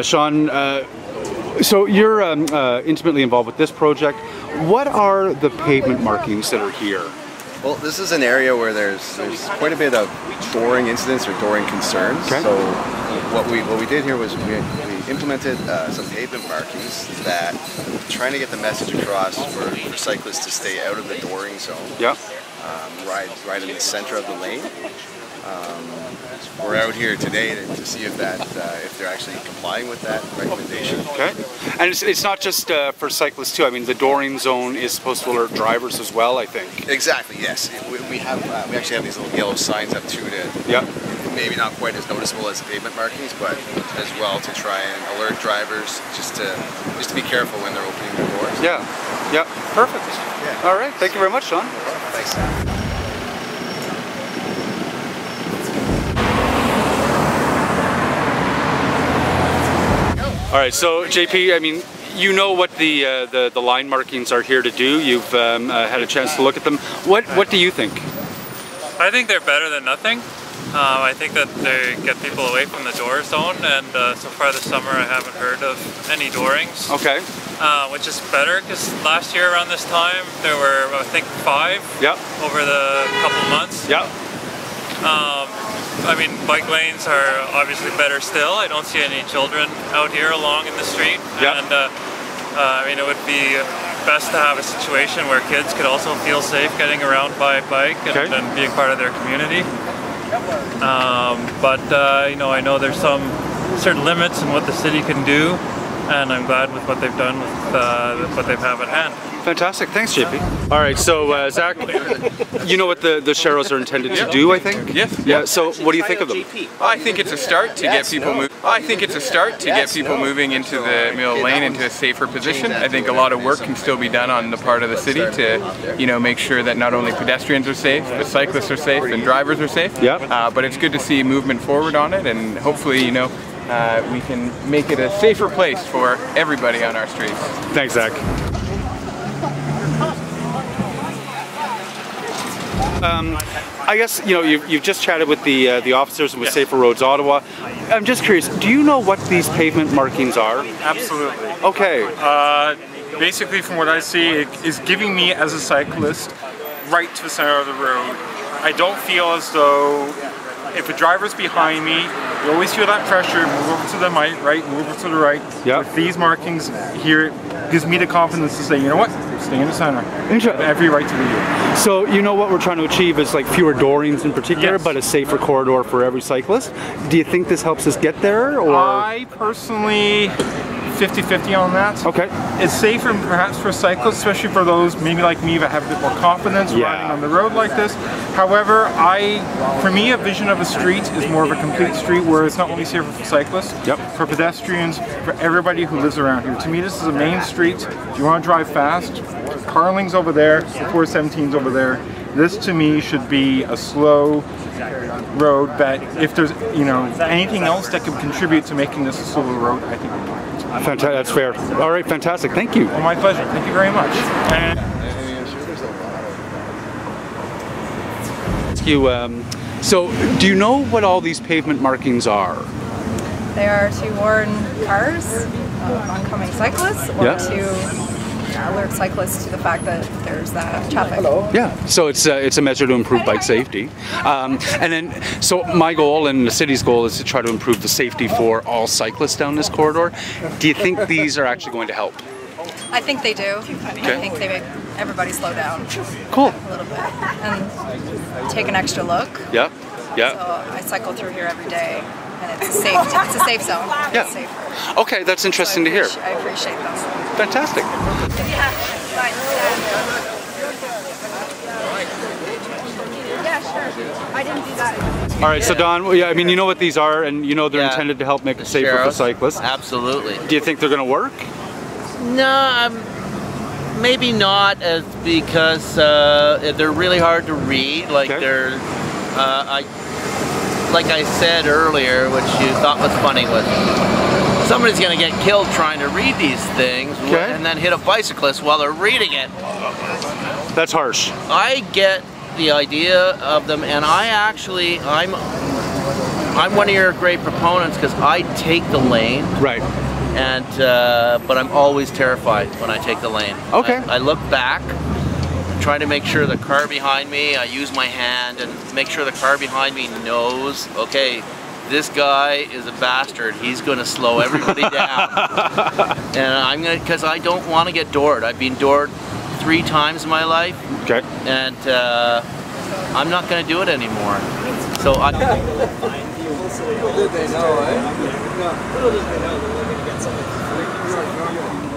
Sean, so you're intimately involved with this project. What are the pavement markings that are here? Well, this is an area where there's quite a bit of dooring incidents or dooring concerns. Okay. So what we did here was we implemented some pavement markings that trying to get the message across for cyclists to stay out of the dooring zone. Yeah. Right in the center of the lane. We're out here today to see if they're actually complying with that recommendation. Okay, and it's not just for cyclists too. I mean, the dooring zone is supposed to alert drivers as well, I think. Exactly. Yes, we actually have these little yellow signs up too to. Yeah. Maybe not quite as noticeable as the pavement markings, but as well to try and alert drivers just to be careful when they're opening their doors. Yeah. Yeah. Perfect. Yeah. All right. Thank you very much, Sean. Thanks. All right, so JP, I mean, you know what the line markings are here to do. You've had a chance to look at them. What do you think? I think they're better than nothing. I think that they get people away from the door zone, and so far this summer I haven't heard of any doorings. Okay. Which is better, because last year around this time there were, I think, 5. Yep. Over the couple months. Yep. I mean, bike lanes are obviously better still. I don't see any children out here along in the street. Yep. And I mean, it would be best to have a situation where kids could also feel safe getting around by bike and being part of their community. You know, I know there's some certain limits in what the city can do, and I'm glad with what they've done with what they have at hand. Fantastic, thanks JP. All right, so Zach, you know what the Sharrows are intended to do, I think? Yes. Yeah. So what do you think of them? I think it's a start to get people moving. I think it's a start to get people moving into the middle lane, into a safer position. I think a lot of work can still be done on the part of the city to, you know, make sure that not only pedestrians are safe, but cyclists are safe and drivers are safe. Yeah. But it's good to see movement forward on it, and hopefully, you know, we can make it a safer place for everybody on our streets. Thanks, Zach. I guess, you know, you've just chatted with the officers with Safer Roads Ottawa. I'm just curious, do you know what these pavement markings are? Absolutely. Okay. Basically, from what I see, it is giving me, as a cyclist, right to the center of the road. I don't feel as though, if a driver's behind me, you always feel that pressure, move over to the right, move over to the right. Yep. With these markings here, it gives me the confidence to say, you know what, stay in the center. Every right to be here. So you know what we're trying to achieve is like fewer doorings in particular, but a safer corridor for every cyclist. Do you think this helps us get there? Or? I personally, 50-50 on that. Okay. It's safer perhaps for cyclists, especially for those maybe like me that have a bit more confidence riding on the road like this. However, for me, a vision of a street is more of a complete street where it's not only safer for cyclists, for pedestrians, for everybody who lives around here. To me, this is a main street. If you want to drive fast, Carling's over there, the 417's over there. This to me should be a slow road that if there's, you know, anything else that could contribute to making this a slower road, I think we're doing it. Fantastic, that's fair. All right, fantastic. Thank you. Well, my pleasure. Thank you very much. So, do you know what all these pavement markings are? They are to warn cars, oncoming cyclists, or to alert cyclists to the fact that there's traffic. Yeah, so it's a measure to improve bike safety. And then, so my goal and the city's goal is to try to improve the safety for all cyclists down this corridor. Do you think these are actually going to help? I think they do. I think they make everybody slow down. Cool. A little bit. And take an extra look. Yeah, yeah. So I cycle through here every day, and it's a safe zone. Yeah. It's safer. Okay, that's interesting to hear. I appreciate those. Fantastic. Yeah, sure. I didn't do that. All right, so Don, yeah, I mean, you know what these are, and you know they're intended to help make it safer for cyclists. Absolutely. Do you think they're going to work? No, maybe not, because they're really hard to read. Like they're, like I said earlier, which you thought was funny, was somebody's going to get killed trying to read these things and then hit a bicyclist while they're reading it. That's harsh. I get the idea of them, and I'm I'm one of your great proponents because I take the lane. Right. And but I'm always terrified when I take the lane. Okay. I look back, try to make sure the car behind me, I use my hand and make sure the car behind me knows, okay, this guy is a bastard. He's going to slow everybody down. And I'm going to, because I don't want to get doored. I've been doored 3 times in my life. Okay. And I'm not going to do it anymore. So I... Little did they know, eh? Little did they know that we're going to get something free.